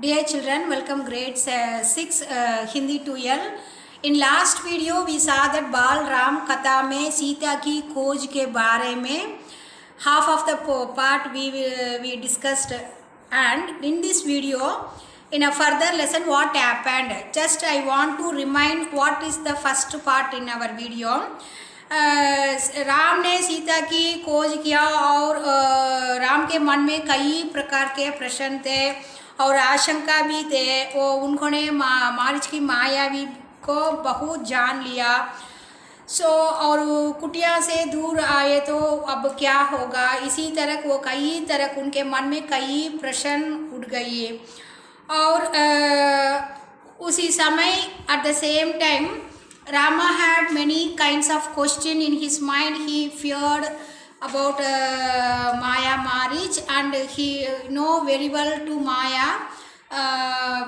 Dear children, welcome grade 6 Hindi 2L. In last video we saw that बाल राम कथा में सीता की खोज के बारे में half of the part we discussed, and in this video in a further lesson what happened. Just I want to remind what is the first part in our video. Ram ने सीता की खोज किया और राम के मन में कई प्रकार के प्रश्न थे और आशंका भी थे। वो उन्होंने मारीच की माया भी को बहुत जान लिया। और कुटिया से दूर आए तो अब क्या होगा, इसी तरह वो कई तरह उनके मन में कई प्रश्न उठ गए। और उसी समय at the same time Rama had many kinds of question in his mind. He feared about Maya marriage, and he know very well to Maya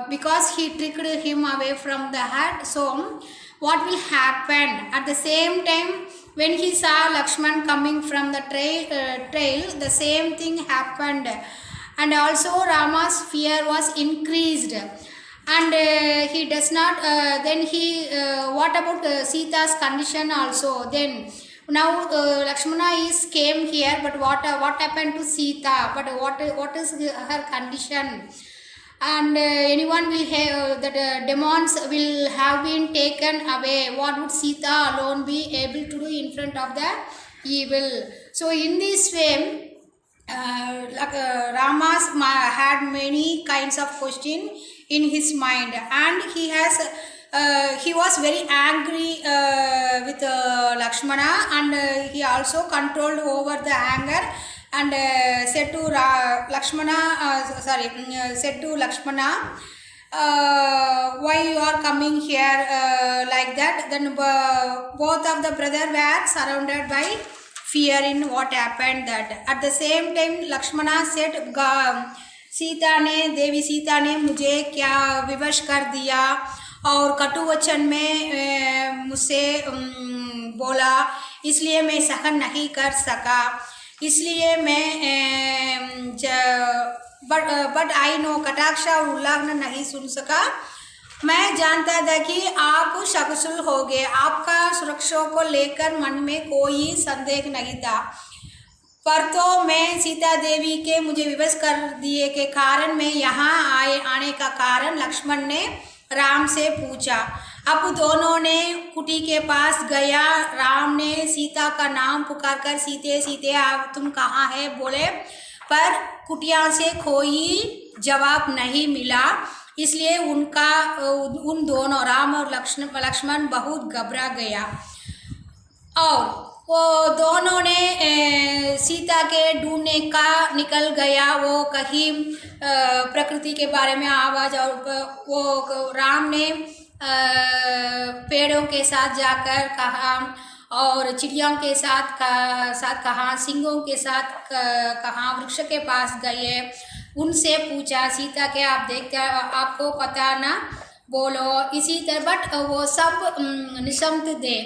because he tricked him away from the heart. So what will happen? At the same time, when he saw Lakshman coming from the trail, the same thing happened, and also Rama's fear was increased. And he does not then he what about Sita's condition also? Then now Lakshmana is came here, but what happened to Sita? But what is her condition? And anyone will have that demons will have been taken away. What would Sita alone be able to do in front of the evil? So in this way Rama's had many kinds of question in his mind, and he was very angry with Lakshmana, and he also controlled over the anger and said to Lakshmana, why you are coming here like that? Then both of the brothers were surrounded by fear in what happened. That at the same time Lakshmana said, देवी सीता ने मुझे क्या विवश कर दिया और कटु वचन में मुझसे बोला, इसलिए मैं सहन नहीं कर सका, इसलिए मैं बट आई नो कटाक्ष उल्लंघन नहीं सुन सका। मैं जानता था कि आप सकुशल हो गए, आपका सुरक्षा को लेकर मन में कोई संदेह नहीं था, पर तो मैं सीता देवी के मुझे विवश कर दिए के कारण मैं यहाँ आने का कारण लक्ष्मण ने राम से पूछा। अब दोनों ने कुटी के पास गया। राम ने सीता का नाम पुकार कर सीते सीते आप तुम कहाँ है बोले, पर कुटिया से कोई जवाब नहीं मिला, इसलिए उन दोनों राम और लक्ष्मण बहुत घबरा गया। और वो दोनों ने सीता के ढूंढने का निकल गया। वो कहीं प्रकृति के बारे में आवाज़, और वो राम ने पेड़ों के साथ जाकर कहा और चिड़ियों के साथ कहा, सिंहों के साथ कहा, वृक्ष के पास गए, उनसे पूछा सीता के आप देखते आपको पता ना बोलो, इसी तरह बट वो सब निशब्द थे।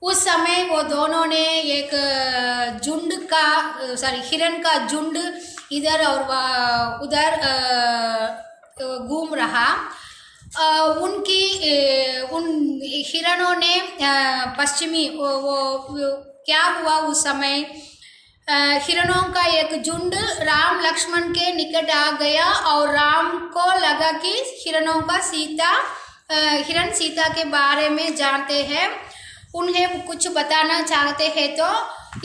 उस समय वो दोनों ने एक हिरण का झुंड इधर और उधर घूम रहा। उन हिरणों ने पश्चिमी वो क्या हुआ उस समय, हिरणों का एक झुंड राम लक्ष्मण के निकट आ गया और राम को लगा कि हिरण सीता के बारे में जानते हैं, उन्हें कुछ बताना चाहते हैं, तो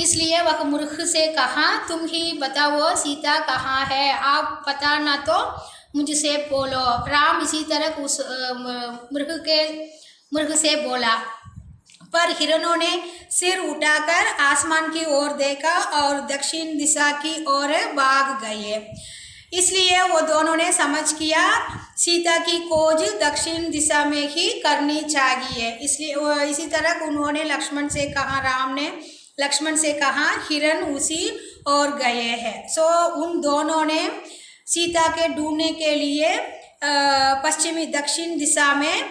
इसलिए वह मूर्ख से कहा तुम ही बताओ सीता कहाँ है, आप पता ना तो मुझसे बोलो। राम इसी तरह उस मूर्ख से बोला, पर हिरणों ने सिर उठाकर आसमान की ओर देखा और दक्षिण दिशा की ओर भाग गए। इसलिए वो दोनों ने समझ किया सीता की खोज दक्षिण दिशा में ही करनी चाहिए। इसलिए इसी तरह उन्होंने लक्ष्मण से कहा, राम ने लक्ष्मण से कहा हिरण उसी ओर गए हैं। उन दोनों ने सीता के ढूंढने के लिए पश्चिमी दक्षिण दिशा में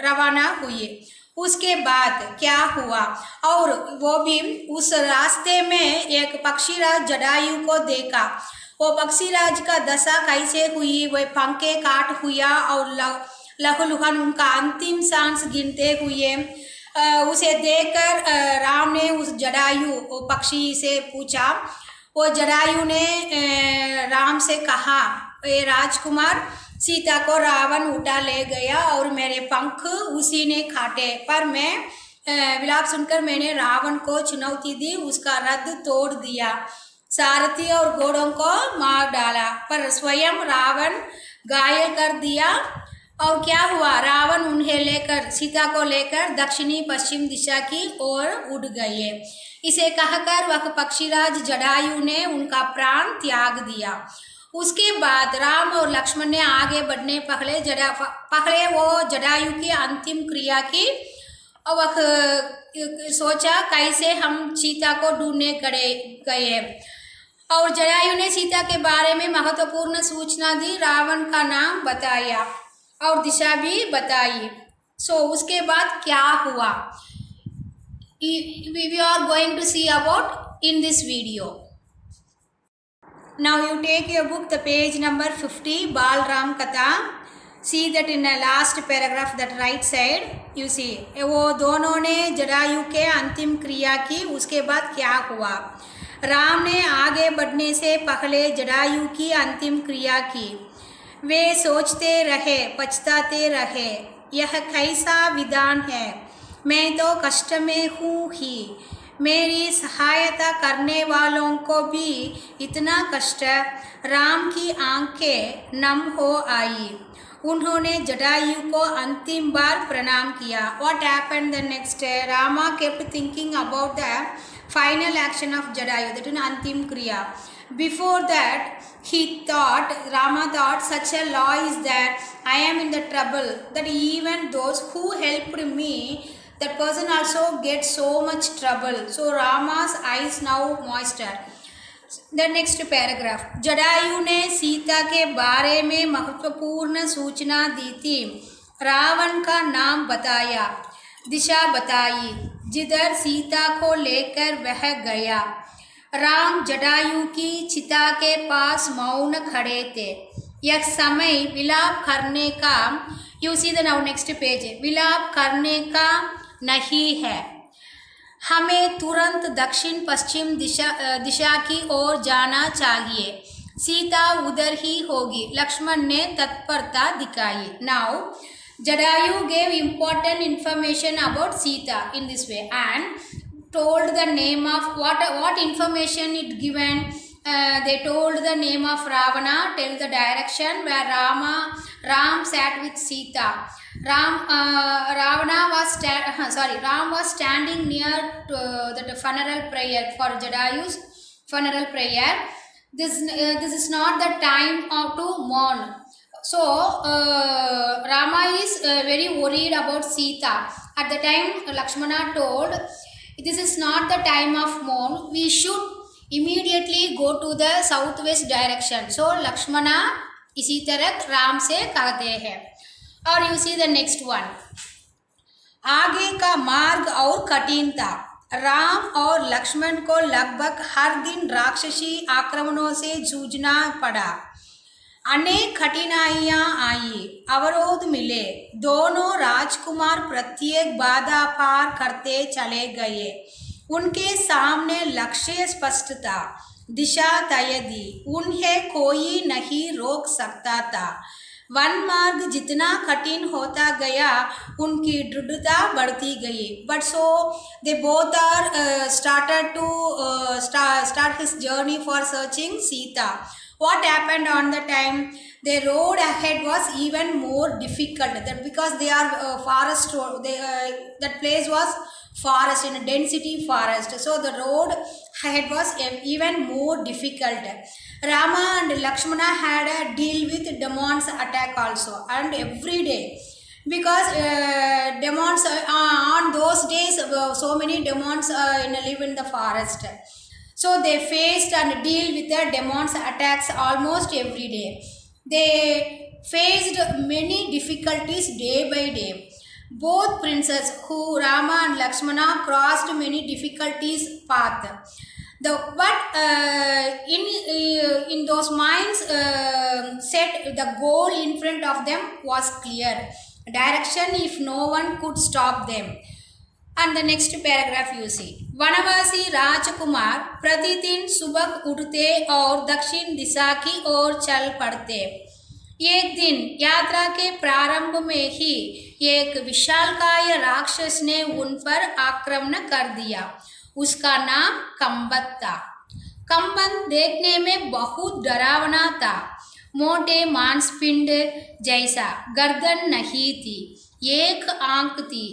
रवाना हुए। उसके बाद क्या हुआ, और वो भी उस रास्ते में एक पक्षीराज जटायु को देखा। वो पक्षीराज का दशा कैसे हुई, वह पंखे काट हुआ और लहूलुहान उनका अंतिम सांस गिनते हुए। उसे देखकर राम ने उस जटायु वो पक्षी से पूछा। वो जटायु ने राम से कहा, ये राजकुमार, सीता को रावण उठा ले गया और मेरे पंख उसी ने काटे, पर मैं विलाप सुनकर मैंने रावण को चुनौती दी, उसका रथ तोड़ दिया, सारथी और घोड़ों को मार डाला, पर स्वयं रावण घायल कर दिया। और क्या हुआ, रावण उन्हें लेकर, सीता को लेकर दक्षिणी पश्चिम दिशा की ओर उड़ गए। इसे कहकर वह पक्षीराज जटायु ने उनका प्राण त्याग दिया। उसके बाद राम और लक्ष्मण ने आगे बढ़ने पहले वो जटायु की अंतिम क्रिया की और वह सोचा कैसे हम सीता को ढूंढने गए। और जटायु ने सीता के बारे में महत्वपूर्ण सूचना दी, रावण का नाम बताया और दिशा भी बताई। उसके बाद क्या हुआ, we are going to see about in this video. Now you take your book, the page number 50, Bal Ram Katha. See that in the last paragraph, that right side, you see वो दोनों ने जटायु के अंतिम क्रिया की। उसके बाद क्या हुआ, राम ने आगे बढ़ने से पहले जटायु की अंतिम क्रिया की। वे सोचते रहे, पछताते रहे, यह कैसा विधान है, मैं तो कष्ट में हूँ ही, मेरी सहायता करने वालों को भी इतना कष्ट। राम की आंखें नम हो आई। उन्होंने जटायु को अंतिम बार प्रणाम किया। What happened the next day? Rama kept thinking about the final action of Jatayu, that is अंतिम क्रिया. Before that, Rama thought, such a law is that I am in the trouble, that even those who helped me, that person also gets so much trouble. So Rama's eyes now moisture. The next paragraph. Jatayu ने सीता के बारे में महत्वपूर्ण सूचना दी थी, रावण का नाम बताया, दिशा बताई, जिधर सीता को लेकर वह गया। राम जटायु की चिता के पास मौन खड़े थे। यह समय विलाप करने का, you see the now next page, विलाप करने का नहीं है। हमें तुरंत दक्षिण पश्चिम दिशा की ओर जाना चाहिए, सीता उधर ही होगी, लक्ष्मण ने तत्परता दिखाई। Now Jatayu gave important information about Sita in this way and told the name of what information it given. They told the name of Ravana, tell the direction where Ram sat with Sita. Ram was standing near the funeral prayer for Jatayu's funeral prayer. This is not the time to mourn. So Rama is very worried about Sita. At the time Lakshmana told, this is not the time of mourn, we should immediately go to the southwest direction. So Lakshmana इसी तरह राम से कहते हैं। और you see the next one, आगे का मार्ग और कठिन था। राम और लक्ष्मण को लगभग हर दिन राक्षसी आक्रमणों से जूझना पड़ा। अनेक कठिनाइयां आई, अवरोध मिले। दोनों राजकुमार प्रत्येक बाधा पार करते चले गए। उनके सामने लक्ष्य स्पष्ट था, दिशा तय दी, उन्हें कोई नहीं रोक सकता था। वन मार्ग जितना कठिन होता गया, उनकी दृढ़ता बढ़ती गई। But so they both are started to start his journey for searching Sita. What happened on the time? The road ahead was even more difficult. That because they are forest road, that place was forest, in a density forest. So the road ahead was even more difficult. Rama and Lakshmana had a deal with demons attack also, and every day, because demons on those days, so many demons live in the forest. So they faced and deal with the demons attacks almost every day. They faced many difficulties day by day. Both princes, who Rama and Lakshmana, crossed many difficulties path. In those minds set the goal in front of them was clear direction if no one could stop them. And the next paragraph you see, वनवासी राजकुमार प्रतिदिन सुबह उठते और दक्षिण दिशा की ओर चल पड़ते। एक दिन यात्रा के प्रारंभ में ही एक विशालकाय राक्षस ने उन पर आक्रमण कर दिया। उसका नाम कंबत था। कंबत देखने में बहुत डरावना था। मोटे मांसपिंड जैसा, गर्दन नहीं थी, एक आंख थी,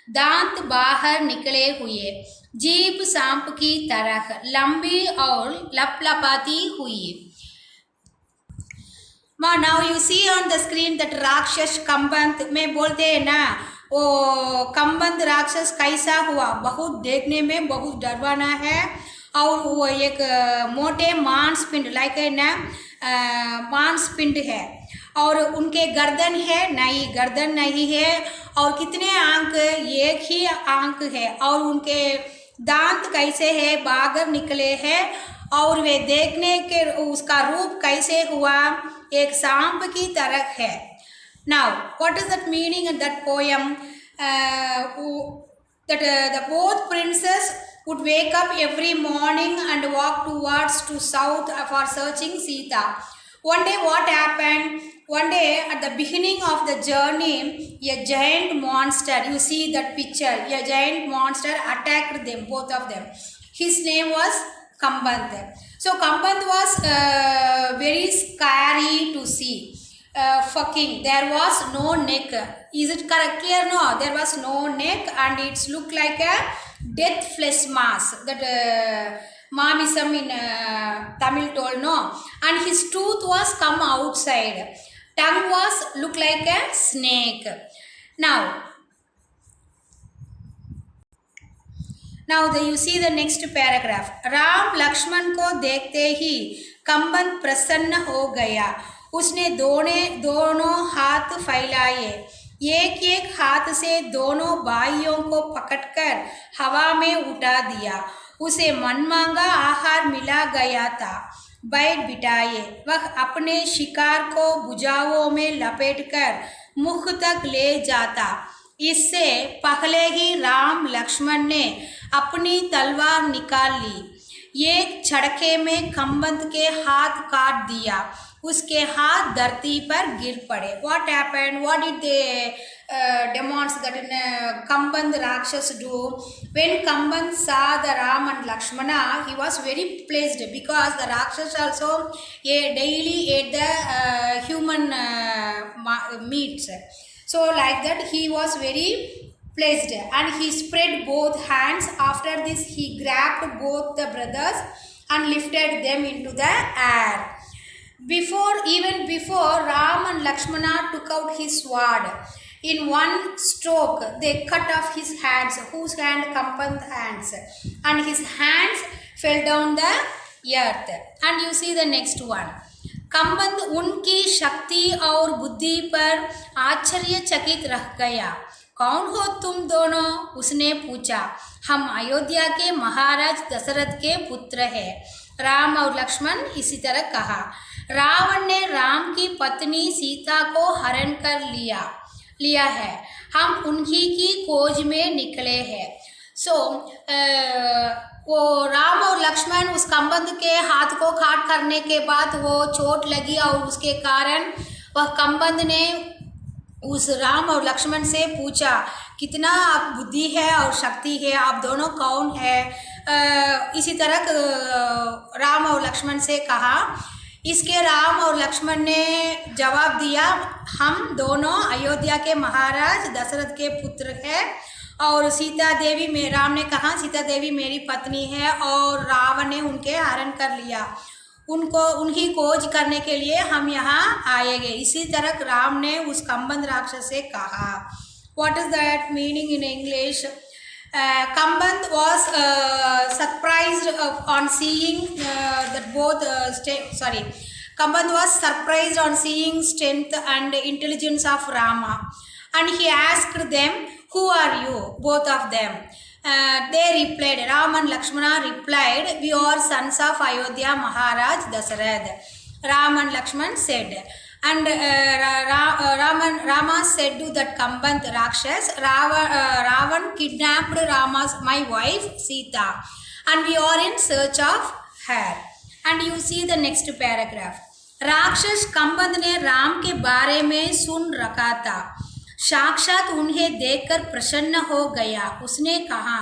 दांत बाहर निकले हुए, जीभ सांप की तरह लंबी और लपलपाती हुई। Now you see on the screen that राक्षस कंबंत में बोलते हैं ना, वो कंबंत राक्षस कैसा हुआ, बहुत देखने में बहुत डरवाना है और वो एक मोटे मांसपिंड लाइक है ना, मांसपिंड है और उनके गर्दन है नहीं, गर्दन नहीं है और कितने आंख, एक ही आंख है और उनके दांत कैसे है, बाहर निकले हैं और वे देखने के उसका रूप कैसे हुआ, एक सांप की तरह है। Now what is that meaning in that poem? That the both princes would wake up every morning and walk towards to south for searching Sita. One day what happened? One day at the beginning of the journey, a giant monster, you see that picture, a giant monster attacked them, both of them. His name was Kambant. So Kambant was very scary to see. Fucking, there was no neck. Is it correct? Clear? No, there was no neck and it looked like a death flesh mass. That Mamisam in Tamil told, no. And his tooth was come outside. Tongue was look like a snake. Now you see the next paragraph. Ram Lakshman को देखते ही कंबन प्रसन्न हो गया। उसने दोनों हाथ फैलाए, एक एक हाथ से दोनों भाइयों को पकड़कर हवा में उठा दिया। उसे मनमांगा आहार मिला गया था। बैठ बिठाए, वह अपने शिकार को भुजाओं में लपेटकर मुख तक ले जाता। इससे पहले ही राम लक्ष्मण ने अपनी तलवार निकाल ली। एक झटके में कंबंत के हाथ काट दिया। उसके हाथ धरती पर गिर पड़े। What happened? What did they demonstrate that in Kamband Rakshas do? When Kamband saw the Ram and Lakshmana, he was very pleased because the Rakshas also daily ate the human meats. So like that he was very pleased and he spread both hands. After this he grabbed both the brothers and lifted them into the air. Even before Ram and Lakshmana took out his sword, in one stroke they cut off his hands, whose hand? Kamband's hands, and his hands fell down the earth. And you see the next one. कंबंद उनकी शक्ति और बुद्धि पर आश्चर्यचकित रह गया। कौन हो तुम दोनों? उसने पूछा। हम अयोध्या के महाराज दशरथ के पुत्र हैं। राम और लक्ष्मण इसी तरह कहा। रावण ने राम की पत्नी सीता को हरण कर लिया है। हम उन्हीं की खोज में निकले हैं। वो राम और लक्ष्मण उस कंबंद के हाथ को काट करने के बाद वो चोट लगी और उसके कारण वह कंबंद ने उस राम और लक्ष्मण से पूछा, कितना आप बुद्धि है और शक्ति है, आप दोनों कौन है? इसी तरह राम और लक्ष्मण से कहा। इसके राम और लक्ष्मण ने जवाब दिया, हम दोनों अयोध्या के महाराज दशरथ के पुत्र हैं और सीता देवी में, राम ने कहा सीता देवी मेरी पत्नी है और रावण ने उनके हरण कर लिया। उनकी खोज करने के लिए हम यहाँ आएंगे। इसी तरह राम ने उस कंबंद राक्षस से कहा। What is that meaning in English? Kamband was surprised on seeing Kamband was surprised on seeing strength and intelligence of Rama, and he asked them, "Who are you?" Both of them. They replied, Ram and Lakshmana replied, we are sons of Ayodhya Maharaj Dasarath. Ram and Lakshman said, and Rama said to that Kambant Rakshas, Ravan kidnapped my wife Sita, and we are in search of her. And you see the next paragraph. राक्षस कंबंद ने राम के बारे में सुन रखा था, साक्षात उन्हें देखकर प्रसन्न हो गया। उसने कहा,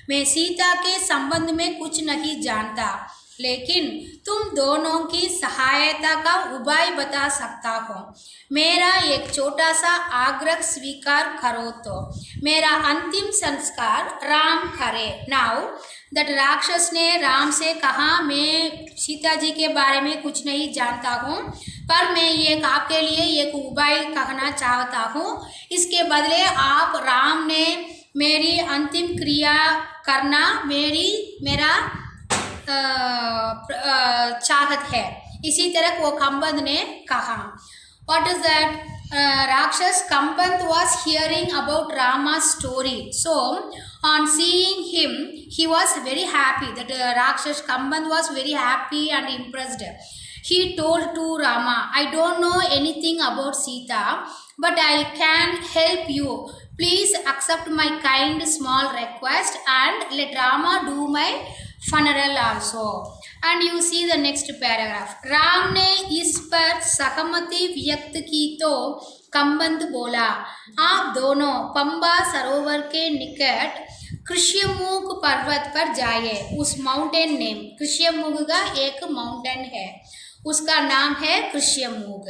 मैं सीता के संबंध में कुछ नहीं जानता, लेकिन तुम दोनों की सहायता का उपाय बता सकता हूँ। मेरा एक छोटा सा आग्रह स्वीकार करो तो मेरा अंतिम संस्कार राम करे। नाउ दैट राक्षस ने राम से कहा, मैं सीता जी के बारे में कुछ नहीं जानता हूँ, पर मैं ये आपके लिए एक उपाय कहना चाहता हूँ। इसके बदले आप राम ने मेरी अंतिम क्रिया करना मेरा चाहत है। इसी तरह वो कंबंद ने कहा। What is that? Rakshas Kambant was hearing about Rama's story. So, on seeing him, he was very happy. That Rakshas Kambant was very happy and impressed. He told to Rama, I don't know anything about Sita, but I can help you. Please accept my kind small request and let Rama do my funeral also. And you see the next paragraph. Ram ने इस पर सहमति व्यक्त की तो कंबंद बोला, आप दोनों पंबा सरोवर के निकट कृष्यमुख पर्वत पर जाइए। उस माउंटेन नेम, कृष्यमुख का एक माउंटेन है, उसका नाम है कृष्यमुख।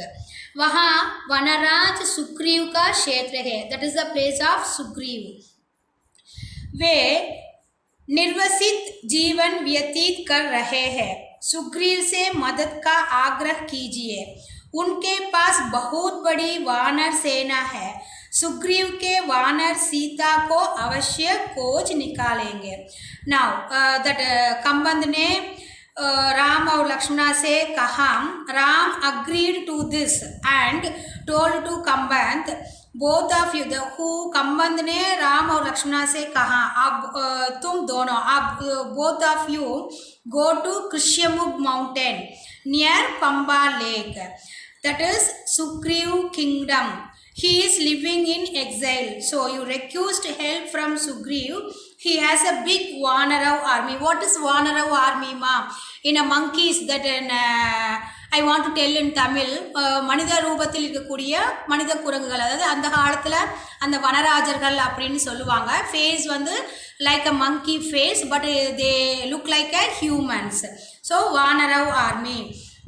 वहाँ वनराज सुग्रीव का क्षेत्र है, that is the place of Sugriva. वे निर्वसित जीवन व्यतीत कर रहे हैं। सुग्रीव से मदद का आग्रह कीजिए, उनके पास बहुत बड़ी वानर सेना है। सुग्रीव के वानर सीता को अवश्य खोज निकालेंगे। नाउ दैट कंबंद ने राम और लक्ष्मणा से कहा। Ram agreed to this and told to Kabandha, both of you Kabandha ने राम और लक्ष्मणा से कहा, अब तुम दोनों, अब both of you go to Rishyamukha mountain near Pampa lake, that is Sugriva kingdom. He is living in exile, so you request help from Sugriv. He has a big Vanarav army. What is Vanarav army, ma? In a monkeys that I want to tell in Tamil. மனித ரூபத்தில் இருக்கக்கூடிய மனித குரங்குகள், அதாவது அந்த காலத்தில் அந்த வனராஜர்கள் அப்படின்னு சொல்லுவாங்க. ஃபேஸ் வந்து like a monkey face, but they look like a humans. So Vanara army,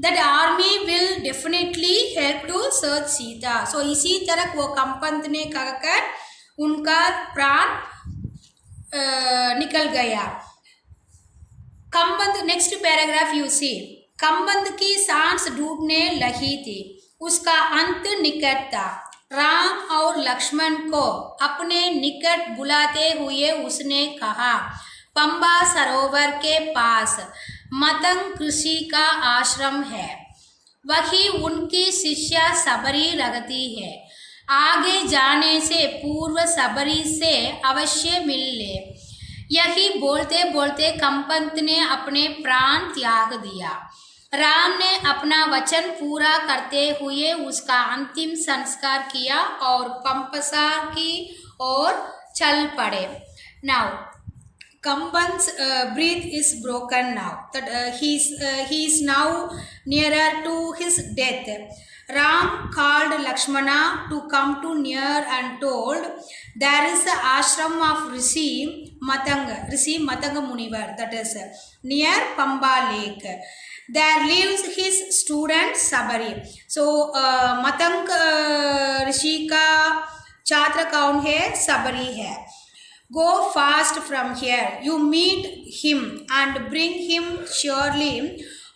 that army will definitely help to search Sita. So इसी तरह वो कंबंद ने कहकर उनका प्राण निकल गया। कंबंद, नेक्स्ट पैराग्राफ यू सी। कंबंद की सांस डूबने लगी थी, उसका अंत निकट था। राम और लक्ष्मण को अपने निकट बुलाते हुए उसने कहा, पंबा सरोवर के पास मतंग ऋषि का आश्रम है, वही उनकी शिष्या सबरी रहती है। आगे जाने से पूर्व सबरी से अवश्य मिल ले। यही बोलते बोलते कंबंद ने अपने प्राण त्याग दिया। राम ने अपना वचन पूरा करते हुए उसका अंतिम संस्कार किया और पंपसार की ओर चल पड़े। Now Kamband's breath is broken now. That he is now nearer to his death. Ram called Lakshmana to come to near and told, there is the ashram of Rishi Matanga Munivar, that is near Pamba Lake. There lives his student Sabari. So Matang ऋषि का छात्र कौन है? सबरी है। Go fast from here. You meet him and bring him surely.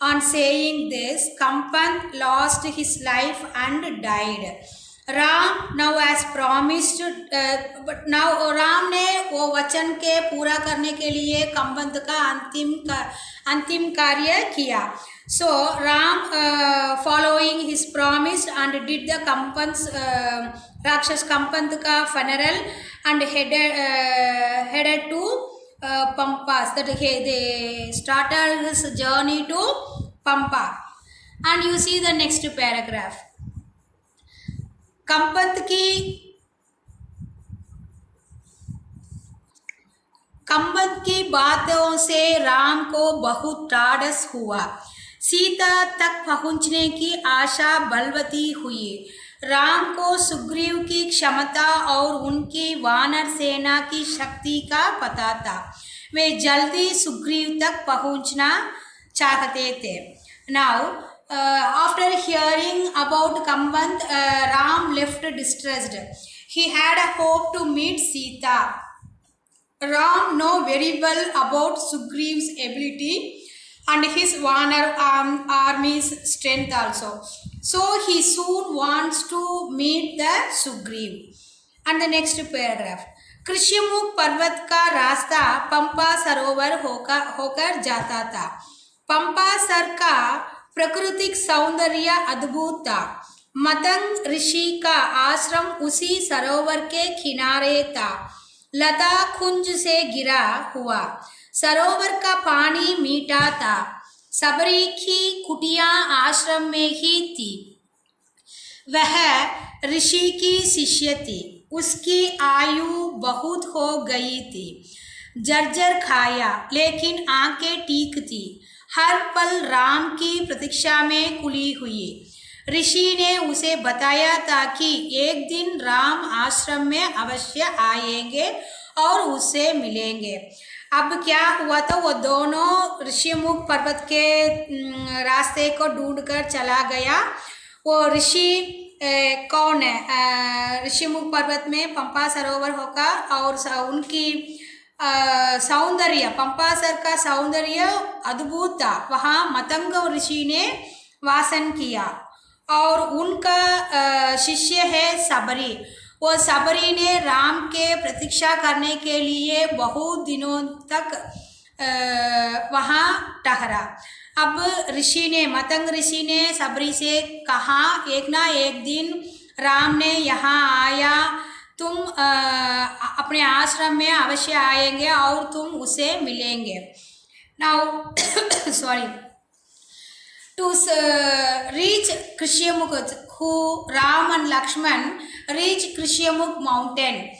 On saying this, Kamband lost his life and died. Ram now has promised, but now Ram ने वो वचन के पूरा करने के लिए कंबंद का अंतिम कार्य किया। So Ram following his promise and did the Kamband's Rakshas Kamband ka funeral and headed to Pampas. That they started his journey to Pampa. And you see the next paragraph. कंबद की बातों से राम को बहुत ढाढ़स हुआ। सीता तक पहुंचने की आशा बलवती हुई। राम को सुग्रीव की क्षमता और उनकी वानर सेना की शक्ति का पता था। वे जल्दी सुग्रीव तक पहुंचना चाहते थे। Now after hearing about Kamband, Ram left distressed. He had a hope to meet Sita. Ram knew very well about Sugriv's ability and his Vanar army's strength also. So he soon wants to meet the Sugriv. And the next paragraph. कृष्यमुख पर्वत का रास्ता पंपा सरोवर होकर जाता था। पंपा sir का प्राकृतिक सौंदर्य अद्भुत था। मतंग ऋषि का आश्रम उसी सरोवर के किनारे था। लता कुंज से घिरा हुआ सरोवर का पानी मीठा था। सबरी की कुटिया आश्रम में ही थी। वह ऋषि की शिष्य थी। उसकी आयु बहुत हो गई थी। जर्जर खाया लेकिन आंखें ठीक थी। हर पल राम की प्रतीक्षा में कुली हुई। ऋषि ने उसे बताया था कि एक दिन राम आश्रम में अवश्य आएंगे और उससे मिलेंगे। अब क्या हुआ था, वो दोनों ऋषिमुख पर्वत के रास्ते को ढूंढकर चला गया। वो ऋषि कौन है? ऋषिमुख पर्वत में पंपा सरोवर होगा और उनकी सौंदर्य, पंपा सर का सौंदर्य अद्भुत था। वहाँ मतंग ऋषि ने वासन किया और उनका शिष्य है सबरी। वो सबरी ने राम के प्रतीक्षा करने के लिए बहुत दिनों तक वहाँ ठहरा। अब ऋषि ने, मतंग ऋषि ने सबरी से कहा, एक ना एक दिन राम ने यहाँ आया, तुम अपने आश्रम में अवश्य आएंगे और तुम उसे मिलेंगे। Now sorry to reach Krishyamukh, who Ram and Lakshman reach Krishyamukh mountain.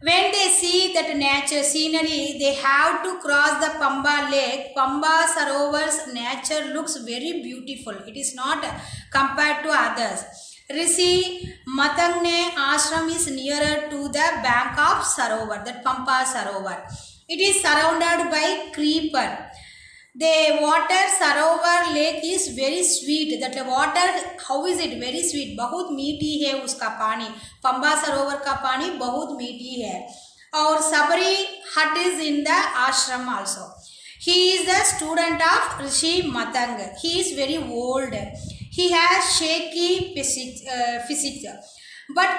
When they see that nature scenery, they have to cross the Pamba lake. Pamba Sarovar's nature looks very beautiful. It is not compared to others. Rishi Matangne ashram is nearer to the bank of Sarovar, that Pampa Sarovar. It is surrounded by creeper. The water Sarovar lake is very sweet. That water, how is it? Very sweet. बहुत मीठी है उसका पानी. पंबा सरोवर का पानी बहुत मीठी है. और सबरी hut is in the ashram also. He is the student of Rishi Matang. He is very old. He has shaky physics, but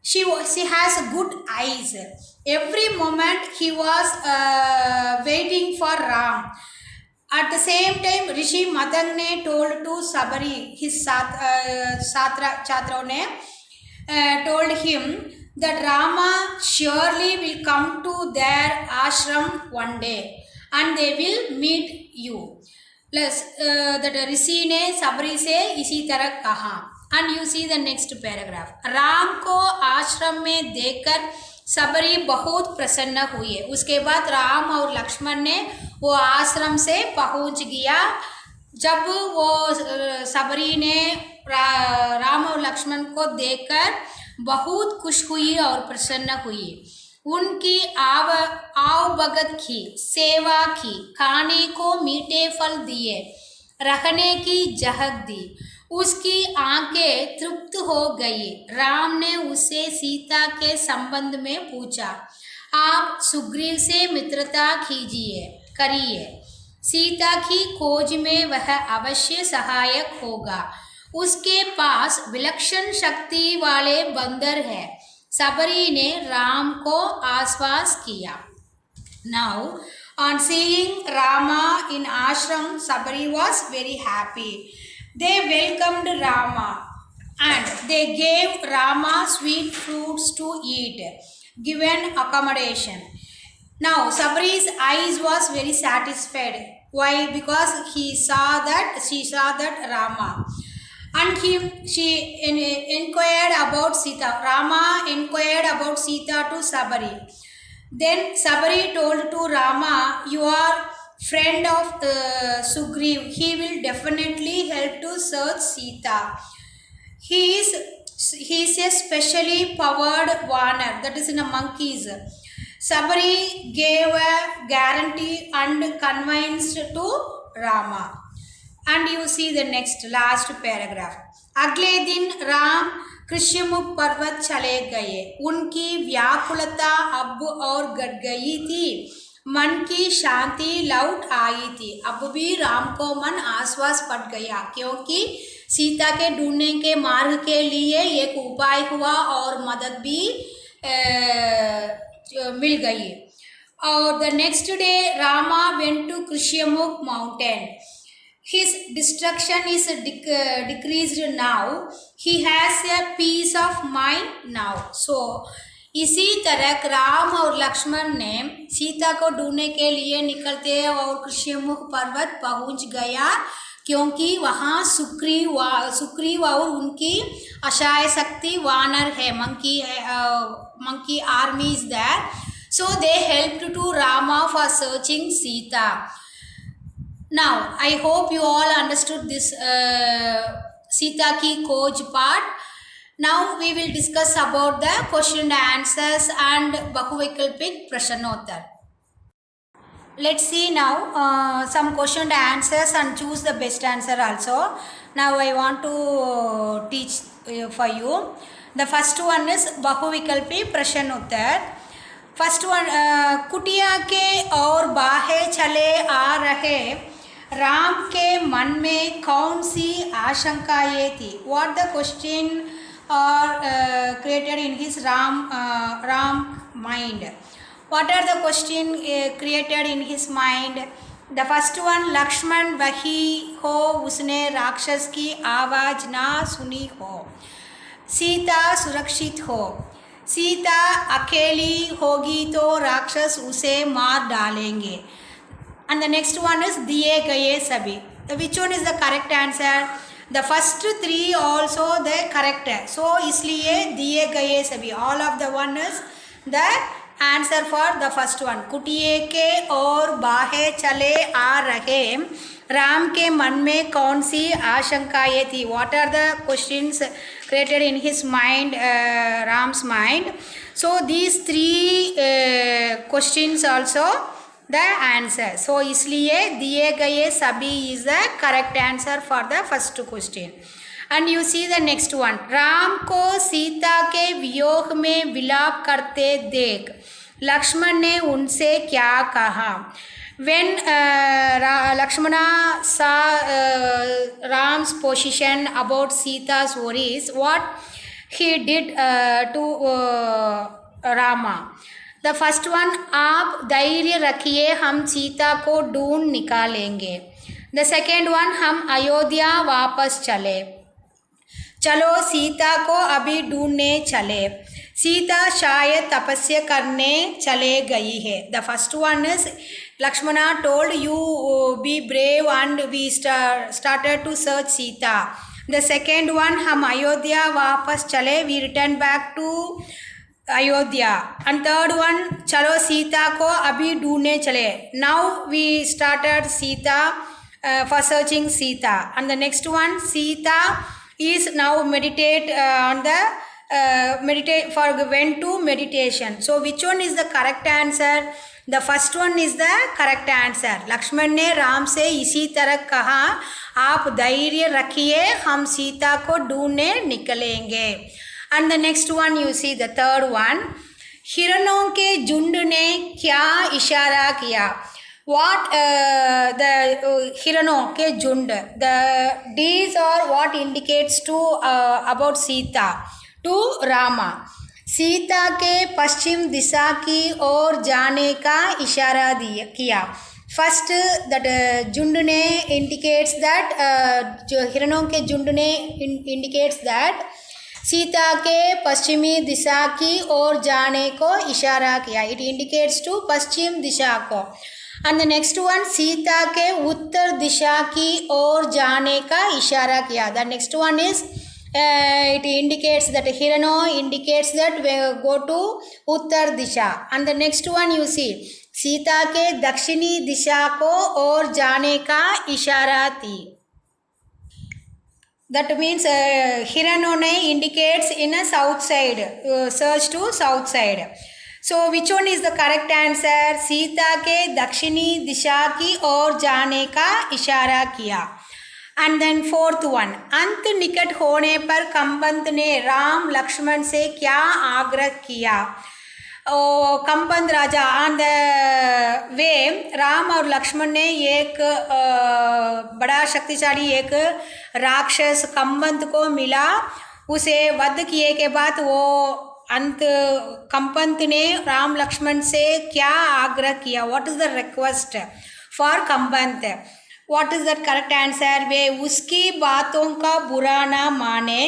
she has good eyes. Every moment he was waiting for Ram. At the same time, Rishi Matang ne told to Sabari, his Chatra ne told him that Rama surely will come to their ashram one day and they will meet you. Plus, that Rishi ne Sabari se इसी तरह कहा. And you see the next paragraph. Ram को आश्रम में देखकर सबरी बहुत प्रसन्न हुए. उसके बाद राम और लक्ष्मण ने वो आश्रम से पहुंच गया. जब वो सबरी ने राम और लक्ष्मण को देखकर बहुत खुश हुई और प्रसन्न हुई. उनकी आवभगत की, सेवा की, खाने को मीठे फल दिए, रखने की जगह दी. उसकी आंखें तृप्त हो गई. राम ने उससे सीता के संबंध में पूछा. आप सुग्रीव से मित्रता करिए. सीता की खोज में वह अवश्य सहायक होगा. उसके पास विलक्षण शक्ति वाले बंदर है. सबरी ने राम को आश्वास किया. Now, on seeing Rama in ashram, Sabari was very happy. They welcomed Rama and they gave Rama sweet fruits to eat, given accommodation. Now Sabari's eyes was very satisfied. Why? Because she saw that Rama, and she inquired about Sita. Rama inquired about Sita to Sabari. Then Sabari told to Rama, "You are friend of Sugriv. He will definitely help to search Sita. He is a specially powered Vanar, that is in a monkeys." Sabari gave a guarantee and convinced to Rama. And you see the last paragraph. अगले दिन राम कृष्यमुख पर्वत चले गए. उनकी व्याकुलता अब और घट गई थी. मन की शांति लौट आई थी. अब भी राम को मन आश्वास पड़ गया, क्योंकि सीता के ढूंढने के मार्ग के लिए एक उपाय हुआ और मदद भी मिल गई. और the next day Rama went to Rishyamukha mountain. His destruction is decreased now. He has a peace of mind now. So इसी तरह राम और लक्ष्मण ने सीता को ढूंढने के लिए निकलते और कृष्यमुख पर्वत पहुंच गया, क्योंकि वहाँ सुग्रीव और उनकी अक्षय शक्ति वानर है, monkey army is there. So they helped to Rama for searching Sita. Now, I hope you all understood this Sita ki Khoj part. Now, we will discuss about the question and answers and Bahuvikalpik Prashanottar. Let's see now some question and answers and choose the best answer also. Now, I want to teach for you. The first one is Bahuvikalpi Prashanottar. First one, कुटिया के और बाहे चले आ रहे राम के मन में कौन सी आशंकाएं थी? What the question are created in his Ram mind? What are the question created in his mind? The first one, Lakshman वही हो उसने राक्षस की आवाज़ ना सुनी हो. सीता सुरक्षित हो. सीता अकेली होगी तो राक्षस उसे मार डालेंगे. And the next one is दिए गए सभी. Which one is the correct answer? The first three also the correct है. So इसलिए दिए गए सभी. All of the one is the answer for the first one. कुटिए के और बाहे चले आ रहे राम के मन में कौन सी आशंकाएं थी? What are the questions created in his mind, Ram's mind? So these three questions also the answer. So इसलिए दिए गए सभी is the correct answer for the first question. And you see the next one. Ram को सीता के वियोग में विलाप करते देख लक्ष्मण ने उनसे क्या कहा? When Lakshmana saw Ram's position about Sita's worries, what he did to Rama? The first one, आप धैर्य रखिए हम सीता को ढूंढ निकालेंगे. The second one, हम अयोध्या वापस चले. चलो सीता को अभी ढूंढने चले. सीता शायद तपस्या करने चले गई है. The first one is Lakshmana told you be brave and we started to search Sita. The second one, हम अयोध्या वापस चले, we returned back to Ayodhya. And third one, चलो सीता को अभी ढूंढने चले. Now we started Sita for searching Sita. And the next one, Sita is now meditate on the went to meditation. So which one is the correct answer? The first one is the correct answer. Lakshman ने राम से इसी तरह कहा, आप धैर्य रखिए हम सीता को ढूंढने निकलेंगे. And the next one, you see the third one, हिरणों के झुंड ने क्या इशारा किया? What the हिरणों के झुंड, the these are what indicates to about Sita to Rama. Sita के पश्चिम दिशा की ओर जाने का इशारा किया. First that झुंड ने indicates that जो हिरणों के झुंड ने indicates that सीता के पश्चिमी दिशा की ओर जाने को इशारा किया. It indicates to पश्चिम दिशा को. And the next one, Sita के उत्तर दिशा की ओर जाने का इशारा किया. The next one is it indicates that Hirano indicates that we go to Uttar Disha. And the next one you see, Sita के दक्षिणी दिशा को ओर जाने का इशारा थी. That means Hiranone indicates in a south side, search to south side. So which one is the correct answer? Sita के दक्षिणी दिशा की ओर जाने का इशारा किया. And then fourth one, अंत निकट होने पर कंबंत ने राम लक्ष्मण से क्या आग्रह किया? कंबंत राजा ऑन द वे राम और लक्ष्मण ने एक बड़ा शक्तिशाली एक राक्षस कंबंत को मिला. उसे वध किए के बाद वो अंत कंबंत ने राम लक्ष्मण से क्या आग्रह किया? What is the request for Kabandha? What is the correct answer? वे उसकी बातों का बुरा ना माने,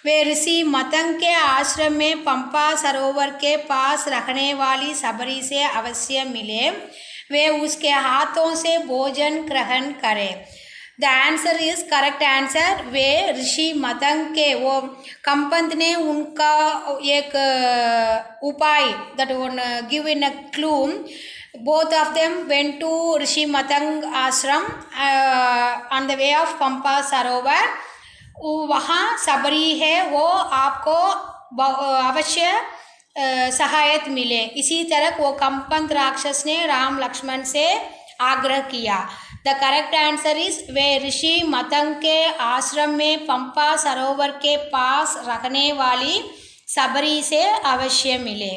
वे ऋषि मतंग के आश्रम में पंपा सरोवर के पास रखने वाली सबरी से अवश्य मिले, वे उसके हाथों से भोजन ग्रहण करें. The answer is correct answer. वे ऋषि मतंग के वो कंबंत ने उनका एक उपाय that one give in a clue. Both of them went to Rishi Matanga ashram on the way of पंपा सरोवर. वहाँ सबरी है, वो आपको अवश्य सहायता मिले. इसी तरह वो कंबंत राक्षस ने राम लक्ष्मण से आग्रह किया. The correct answer is way Rishi Matanga के आश्रम में पंपा सरोवर के पास रखने वाली सबरी से अवश्य मिले.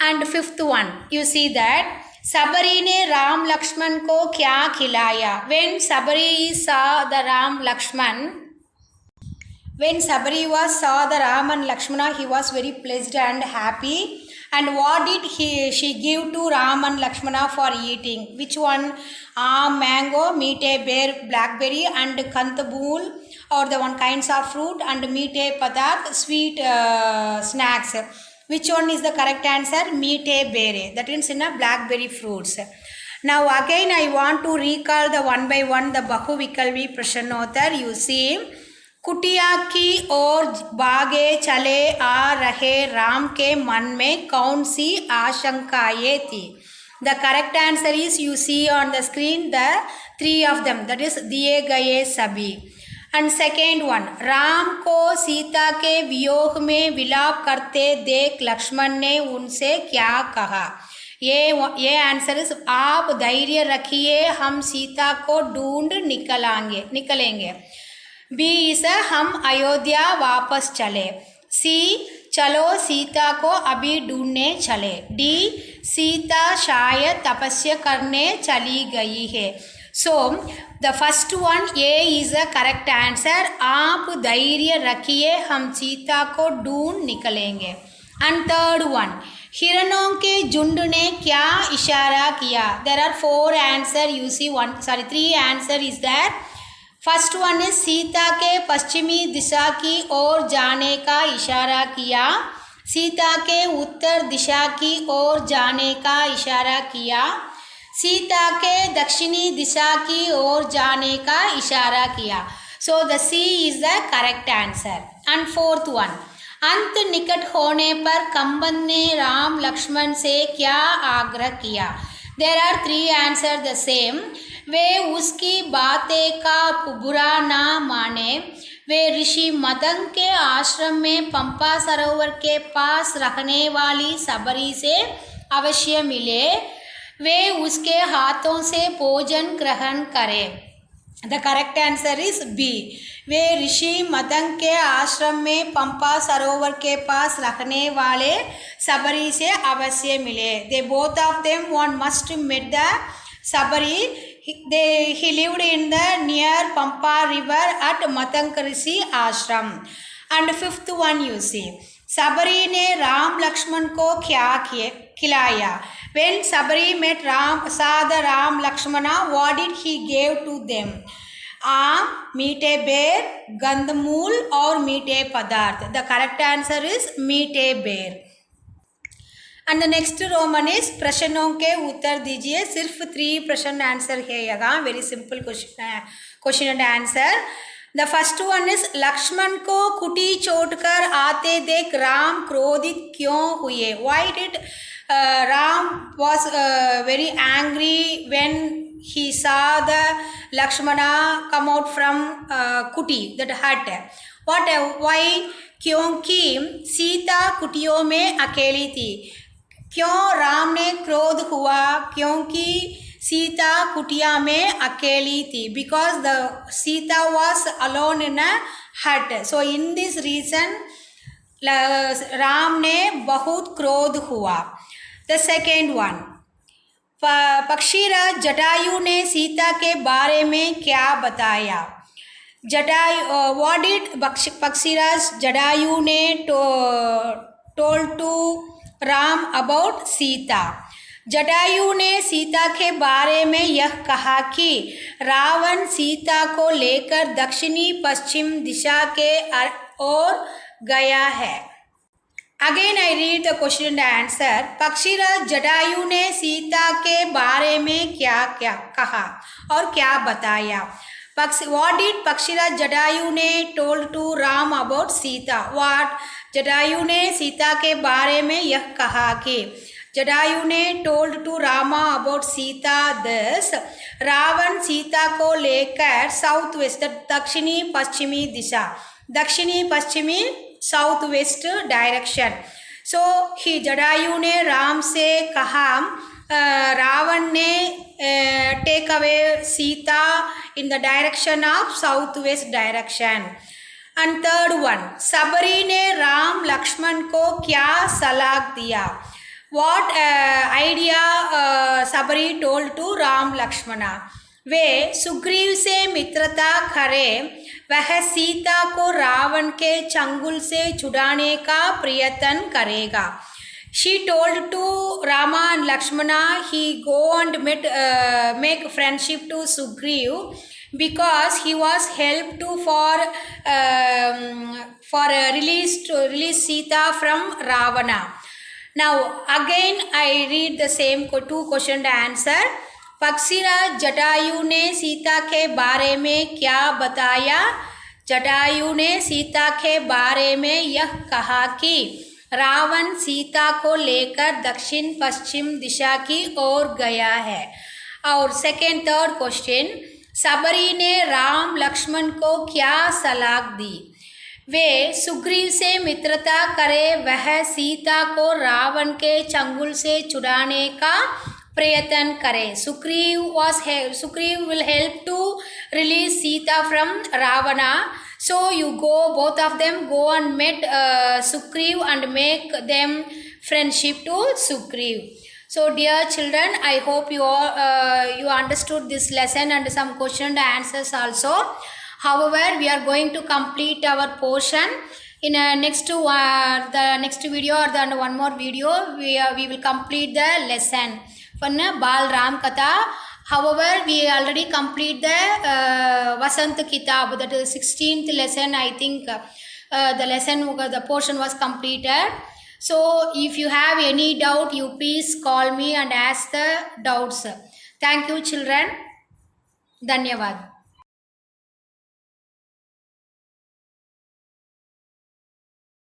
And fifth one you see that Shabari ने राम लक्ष्मण को क्या खिलाया? When Shabari saw the Ram Lakshman, when Sabari saw the Ram and Lakshmana, he was very pleased and happy. And what did she give to Ram and Lakshmana for eating? Which one? Mango, meat, bear, blackberry, and kantabul, or the one kinds of fruit, and meat, padat, sweet snacks. Which one is the correct answer? Meat, berry. That is in a blackberry fruits. Now again I want to recall the one by one the Bahu Vikalvi Prashanotar. You see, कुटिया की ओर भागे चले आ रहे राम के मन में कौन सी आशंकाएं थी? The correct answer is you see on the screen the three of them, that is दिए गए सभी. एंड सेकेंड वन, राम को सीता के वियोग में विलाप करते देख लक्ष्मण ने उनसे क्या कहा? ये आंसर इज आप धैर्य रखिए, हम सीता को ढूंढ निकलेंगे. बी इज हम अयोध्या वापस चले. सी चलो सीता को अभी ढूंढने चले. डी सीता शायद तपस्या करने चली गई है. So the first one A is a correct answer. आप धैर्य रखिए, हम सीता को ढूंढ निकलेंगे. एंड थर्ड वन, हिरणों के झुंड ने क्या इशारा किया? There are four answer. You see three answer is that. First one is Sita के पश्चिमी दिशा की ओर जाने का इशारा किया. सीता के उत्तर दिशा की ओर जाने का इशारा किया. सीता के दक्षिणी दिशा की ओर जाने का इशारा किया. So the C is the correct answer. And fourth one, अंत निकट होने पर कंबन ने राम लक्ष्मण से क्या आग्रह किया? There are three answer the same. वे उसकी बातें का बुरा ना माने, वे ऋषि मतंग के आश्रम में पंपा सरोवर के पास रखने वाली सबरी से अवश्य मिले, वे उसके हाथों से भोजन ग्रहण करें. The correct answer is B. वे ऋषि मतंग के आश्रम में पंपा सरोवर के पास रखने वाले सबरी से अवश्य मिले. They both of them one must met the Shabari. He lived in the near Pampa river at Matank Rishi ashram. And fifth one you see, Sabari ने राम लक्ष्मण को क्या खिलाया? When Sabari met saw the Ram Lakshmana, what did he give to them? आम, मीठे बेर, गंधमूल और मीठे पदार्थ. The correct answer is मीठे बेर. And the next Roman is प्रश्नों के उत्तर दीजिए. सिर्फ 3 प्रश्न आंसर है यहाँ. Very simple question and answer. The first one is Lakshman को कुटी छोड़कर आते देख राम क्रोधित क्यों हुए? Why did Ram was very angry when he saw the Lakshmana come out from kuti, that hut? What? Why? क्योंकि सीता कुटियों में अकेली थी. क्यों राम ने क्रोध हुआ? क्योंकि सीता कुटिया में अकेली थी. Because the Sita was alone in a hut. So in this reason Ram ने बहुत क्रोध हुआ. The second one, पक्षीराज जटायु ने सीता के बारे में क्या बताया? What did पक्षीराज जटायु ने told to Ram about Sita? Jatayu ने सीता के बारे में यह कहा कि रावण सीता को लेकर दक्षिणी पश्चिम दिशा के ओर गया है. Again I read the question and answer. पक्षीराज Jatayu ने सीता के बारे में क्या क्या कहा और क्या बताया? What did पक्षीराज जटायु ने told to Ram about Sita? What? Jatayu ने सीता के बारे में यह कहा कि जटायु ने told to Rama about Sita this. Ravan Sita को लेकर साउथ वेस्ट, दक्षिणी पश्चिमी दिशा, दक्षिणी पश्चिमी south west direction. So he Jatayu ने राम से कहा रावण ने take away Sita in the direction of south west direction. And third one, Shabari ने राम लक्ष्मण को क्या सलाह दिया? What idea Shabari told to Ram Lakshmana? वे सुग्रीव से मित्रता करें, वह सीता को रावण के चंगुल से छुड़ाने का प्रयत्न करेगा. She told to Rama and Lakshmana he go and make friendship to Sugriv because he was helped to for release Sita from Ravana. Now again I read the same 2 question answer. पक्षीराज Jatayu ने सीता के बारे में क्या बताया? जटायु ने सीता के बारे में यह कहा कि रावण सीता को लेकर दक्षिण पश्चिम दिशा की ओर गया है. और सेकेंड थर्ड क्वेश्चन, सबरी ने राम लक्ष्मण को क्या सलाह दी? वे सुग्रीव से मित्रता करे, वह सीता को रावण के चंगुल से छुड़ाने का प्रयत्न करे. Sugriv will help to release Sita from Ravana. So you go, both of them go and meet Sugriv and make them friendship to Sugriv. So dear children, I hope you all you understood this lesson and some question and answers also. However, we are going to complete our portion in the next video or the one more video. We will complete the lesson for Bal Ram Katha. However, we already complete the Vasant Kitab, that is 16th lesson. I think the portion was completed. So if you have any doubt, you please call me and ask the doubts. Thank you children. Dhanyavad.